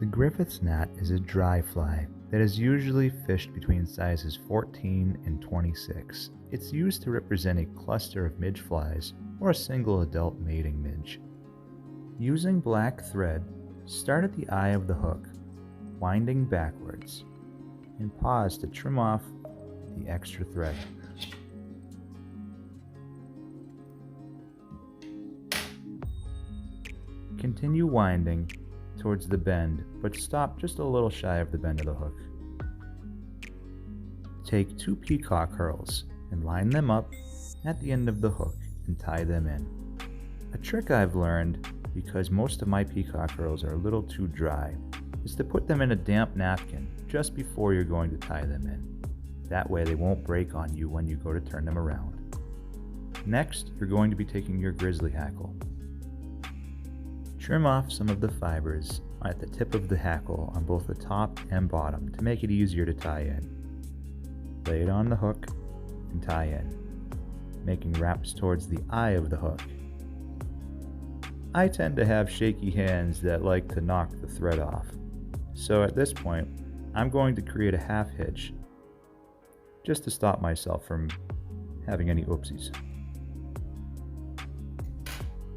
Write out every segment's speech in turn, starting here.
The Griffith's gnat is a dry fly that is usually fished between sizes 14 and 26. It's used to represent a cluster of midge flies or a single adult mating midge. Using black thread, start at the eye of the hook, winding backwards, and pause to trim off the extra thread. Continue winding towards the bend, but stop just a little shy of the bend of the hook. Take 2 peacock herls and line them up at the end of the hook and tie them in. A trick I've learned, because most of my peacock herls are a little too dry, is to put them in a damp napkin just before you're going to tie them in. That way they won't break on you when you go to turn them around. Next, you're going to be taking your grizzly hackle. Trim off some of the fibers at the tip of the hackle on both the top and bottom to make it easier to tie in. Lay it on the hook and tie in, making wraps towards the eye of the hook. I tend to have shaky hands that like to knock the thread off, so at this point I'm going to create a half hitch just to stop myself from having any oopsies.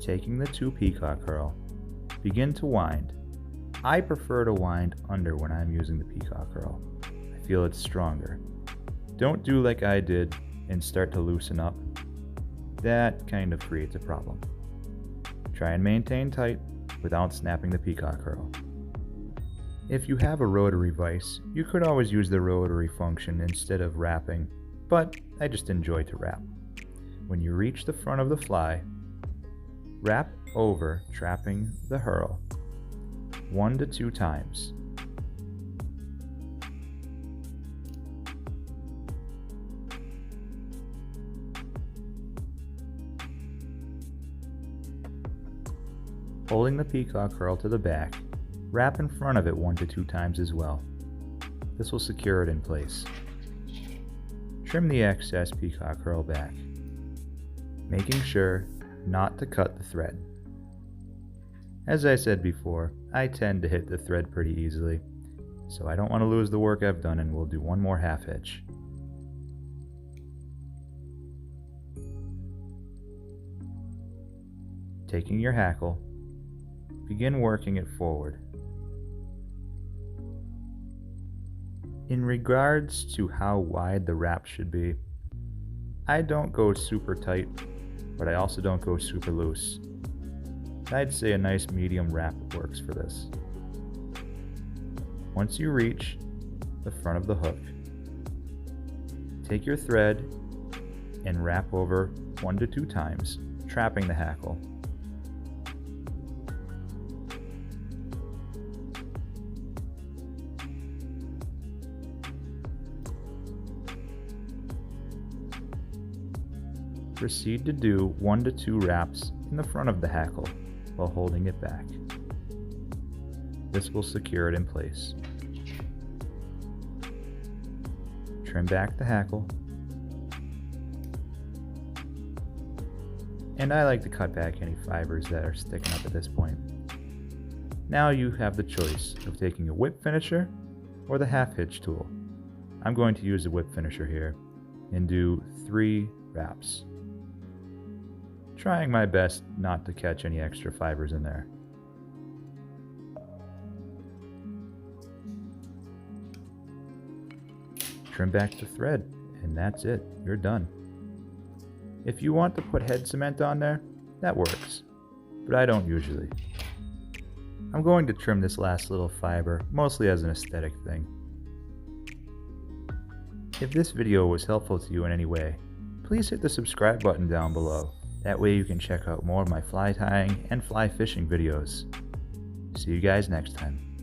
Taking the 2 peacock herl, begin to wind. I prefer to wind under when I'm using the peacock herl. I feel it's stronger. Don't do like I did and start to loosen up. That kind of creates a problem. Try and maintain tight without snapping the peacock herl. If you have a rotary vise, you could always use the rotary function instead of wrapping, but I just enjoy to wrap. When you reach the front of the fly, wrap over, trapping the herl 1 to 2 times. Holding the peacock herl to the back, wrap in front of it 1 to 2 times as well. This will secure it in place. Trim the excess peacock herl back, making sure not to cut the thread. As I said before, I tend to hit the thread pretty easily, so I don't want to lose the work I've done, and we'll do one more half hitch. Taking your hackle, begin working it forward. In regards to how wide the wrap should be, I don't go super tight, but I also don't go super loose. I'd say a nice medium wrap works for this. Once you reach the front of the hook, take your thread and wrap over 1 to 2 times, trapping the hackle. Proceed to do 1 to 2 wraps in the front of the hackle while holding it back. This will secure it in place. Trim back the hackle, and I like to cut back any fibers that are sticking up at this point. Now you have the choice of taking a whip finisher or the half hitch tool. I'm going to use the whip finisher here and do 3 wraps, trying my best not to catch any extra fibers in there. Trim back the thread, and that's it. You're done. If you want to put head cement on there, that works, but I don't usually. I'm going to trim this last little fiber, mostly as an aesthetic thing. If this video was helpful to you in any way, please hit the subscribe button down below. That way you can check out more of my fly tying and fly fishing videos. See you guys next time.